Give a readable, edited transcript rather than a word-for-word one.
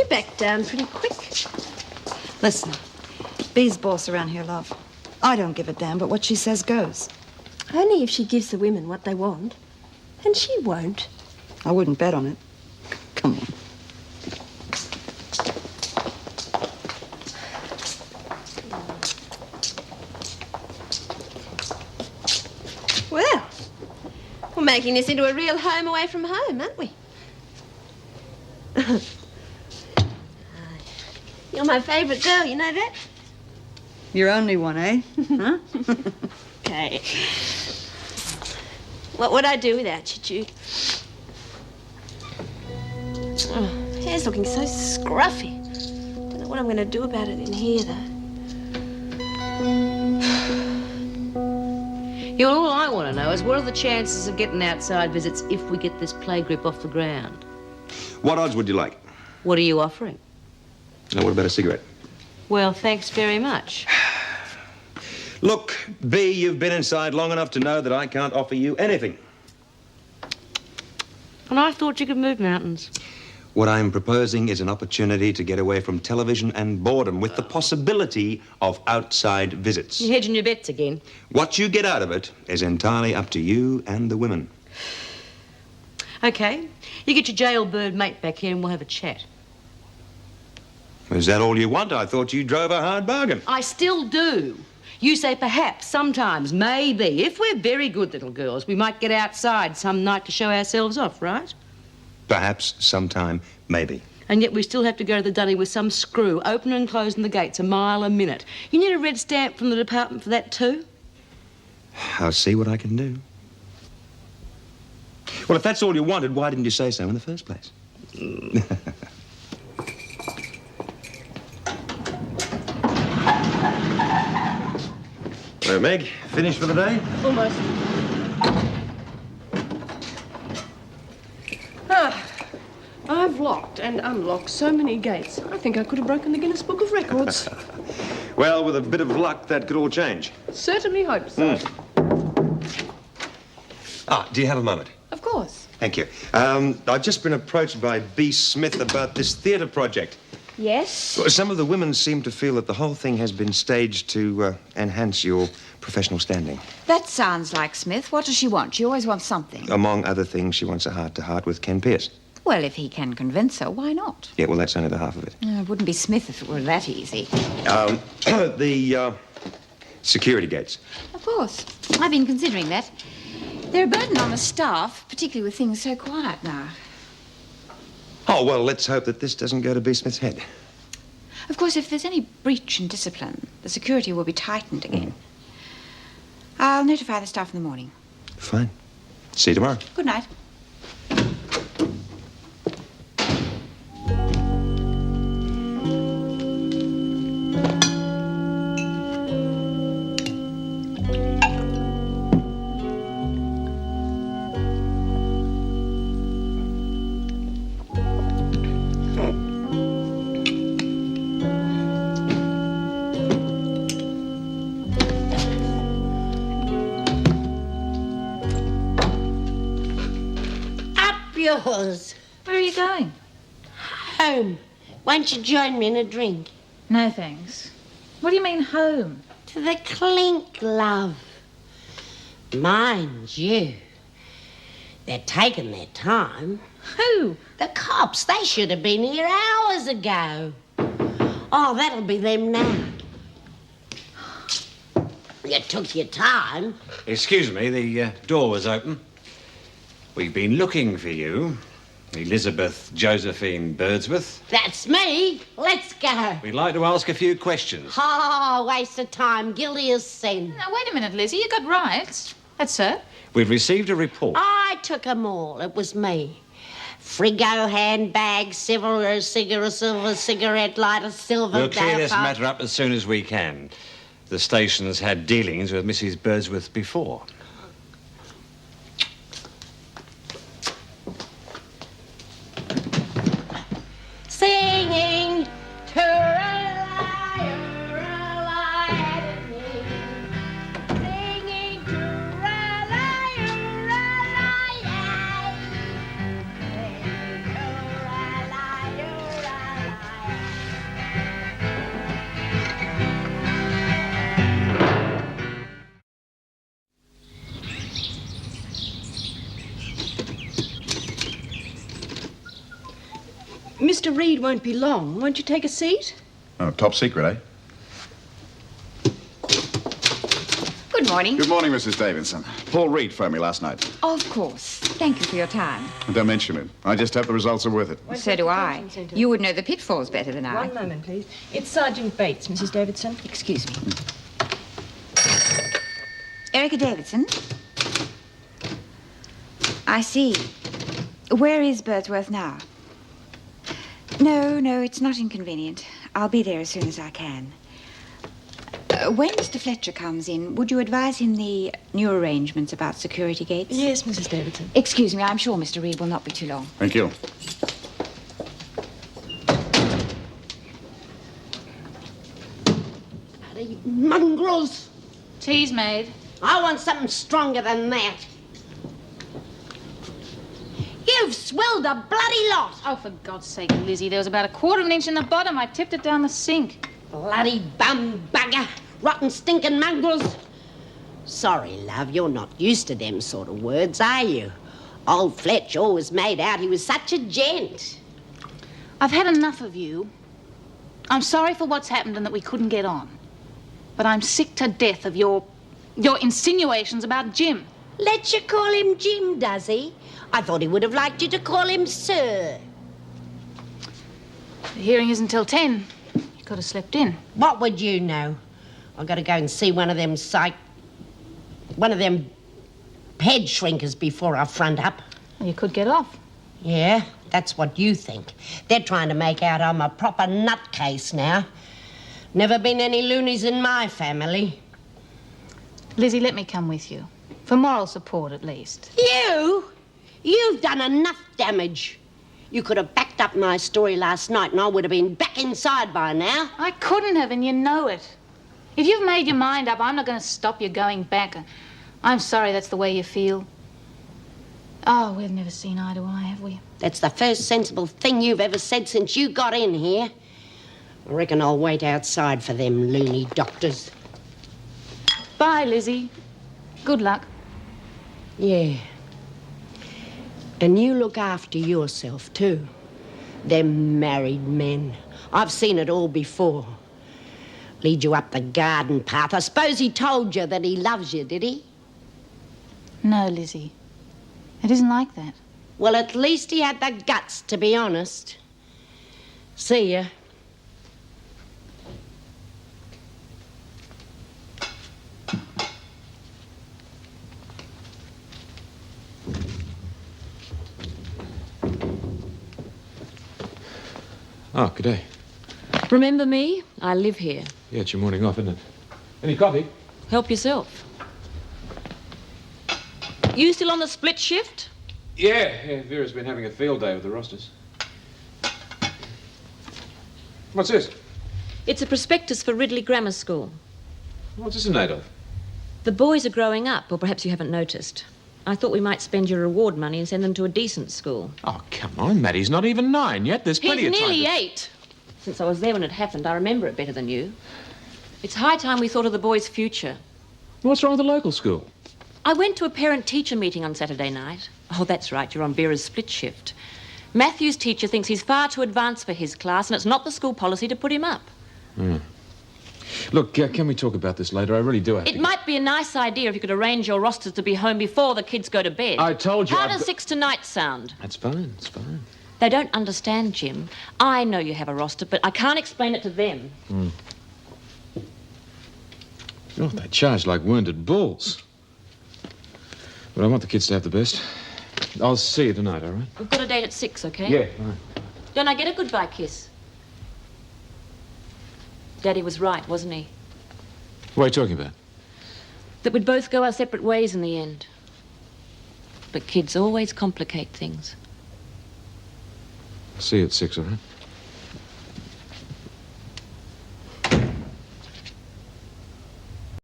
back down pretty quick. Listen, Bee's boss around here, love. I don't give a damn, but what she says goes. Only if she gives the women what they want. And she won't. I wouldn't bet on it. Come on. Well, we're making this into a real home away from home, aren't we? You're my favourite girl, you know that? You're only one, eh? Huh? Okay. What would I do without you, Jude? Oh, hair's looking so scruffy. Don't know what I'm going to do about it in here, though. Yeah, well, all I want to know is what are the chances of getting outside visits if we get this plague grip off the ground? What odds would you like? What are you offering? Now, what about a cigarette? Well, thanks very much. Look, B, you've been inside long enough to know that I can't offer you anything. And I thought you could move mountains. What I'm proposing is an opportunity to get away from television and boredom with the possibility of outside visits. You're hedging your bets again. What you get out of it is entirely up to you and the women. Okay. You get your jailbird mate back here and we'll have a chat. Is that all you want? I thought you drove a hard bargain. I still do. You say perhaps, sometimes, maybe. If we're very good little girls, we might get outside some night to show ourselves off, right? Perhaps, sometime, maybe. And yet we still have to go to the dunny with some screw, opening and closing the gates a mile a minute. You need a red stamp from the department for that too? I'll see what I can do. Well, if that's all you wanted, why didn't you say so in the first place? Hello, Meg. Finished for the day? Almost. I've locked and unlocked so many gates. I think I could have broken the Guinness Book of Records. Well, with a bit of luck, that could all change. Certainly hope so. Do you have a moment? Of course. Thank you. I've just been approached by B. Smith about this theatre project. Yes? Well, some of the women seem to feel that the whole thing has been staged to enhance your professional standing. That sounds like Smith. What does she want? She always wants something. Among other things, she wants a heart-to-heart with Ken Pierce. Well, if he can convince her, why not? Yeah, well, that's only the half of it. It wouldn't be Smith if it were that easy. The security gates. Of course. I've been considering that. They're a burden on the staff, particularly with things so quiet now. Oh, well, let's hope that this doesn't go to B. Smith's head. Of course, if there's any breach in discipline, the security will be tightened again. I'll notify the staff in the morning. Fine. See you tomorrow. Good night. Yours. Where are you going? Home. Won't you join me in a drink? No, thanks. What do you mean, home? To the clink, love. Mind you, they're taking their time. Who? The cops, they should have been here hours ago. Oh, that'll be them now. You took your time. Excuse me, the door was open. We've been looking for you, Elizabeth Josephine Birdsworth. That's me. Let's go. We'd like to ask a few questions. Oh, waste of time. Guilty as sin. Now, wait a minute, Lizzie. You got rights. That's her. We've received a report. I took 'em all. It was me. Frigo, handbag, silver cigarette lighter, silver We'll clear this bell. matter up as soon as we can. The station's had dealings with Mrs. Birdsworth before. Singing Mr. Reed won't be long. Won't you take a seat? Oh, top secret, eh? Good morning. Good morning, Mrs. Davidson. Paul Reed phoned me last night. Of course. Thank you for your time. Don't mention it. I just hope the results are worth it. So do I. You would know the pitfalls better than I. One moment, please. It's Sergeant Bates, Mrs. Davidson. Excuse me. Erica Davidson? I see. Where is Birdsworth now? No, it's not inconvenient. I'll be there as soon as I can. When Mr. Fletcher comes in, would you advise him the new arrangements about security gates? Yes, Mrs. Davidson. Excuse me, I'm sure Mr. Reed will not be too long. Thank you. Bloody mongrels. Tea's made. I want something stronger than that. You've swilled a bloody lot. Oh, for God's sake, Lizzie, there was about a quarter of an inch in the bottom. I tipped it down the sink. Bloody bum bugger. Rotten stinking mongrels. Sorry, love, you're not used to them sort of words, are you? Old Fletch always made out he was such a gent. I've had enough of you. I'm sorry for what's happened and that we couldn't get on. But I'm sick to death of your insinuations about Jim. Let you call him Jim, does he? I thought he would have liked you to call him Sir. The hearing isn't till 10. You could have slept in. What would you know? I've got to go and see one of them head shrinkers before I front up. Well, you could get off. Yeah, that's what you think. They're trying to make out I'm a proper nutcase now. Never been any loonies in my family. Lizzie, let me come with you. For moral support, at least. You've done enough damage. You could have backed up my story last night and I would have been back inside by now. I couldn't have, and you know it. If you've made your mind up, I'm not going to stop you going back. I'm sorry that's the way you feel. Oh, we've never seen eye to eye, have we? That's the first sensible thing you've ever said since you got in here. I reckon I'll wait outside for them loony doctors. Bye, Lizzie. Good luck. Yeah. And you look after yourself, too. Them married men. I've seen it all before. Lead you up the garden path. I suppose he told you that he loves you, did he? No, Lizzie. It isn't like that. Well, at least he had the guts, to be honest. See ya. Oh, good day. Remember me? I live here. Yeah, it's your morning off, isn't it? Any coffee? Help yourself. You still on the split shift? Yeah, Vera's been having a field day with the rosters. What's this? It's a prospectus for Ridley Grammar School. What's this in aid of? The boys are growing up, or perhaps you haven't noticed. I thought we might spend your reward money and send them to a decent school. Oh, come on, Maddie's not even 9 yet. There's plenty of He's time. nearly 8. Since I was there when it happened, I remember it better than you. It's high time we thought of the boys' future. What's wrong with the local school? I went to a parent-teacher meeting on Saturday night. Oh, that's right, you're on Vera's split shift. Matthew's teacher thinks he's far too advanced for his class, and it's not the school policy to put him up. Look, can we talk about this later? I really do have to. It might be a nice idea if you could arrange your rosters to be home before the kids go to bed. I told you. How does 6 tonight sound? That's fine, it's fine. They don't understand, Jim. I know you have a roster, but I can't explain it to them. Oh, they charge like wounded bulls. But I want the kids to have the best. I'll see you tonight, all right? We've got a date at 6, okay? Yeah, all right. Don't I get a goodbye kiss? Daddy was right, wasn't he? What are you talking about? That we'd both go our separate ways in the end. But kids always complicate things. See you at 6, all right?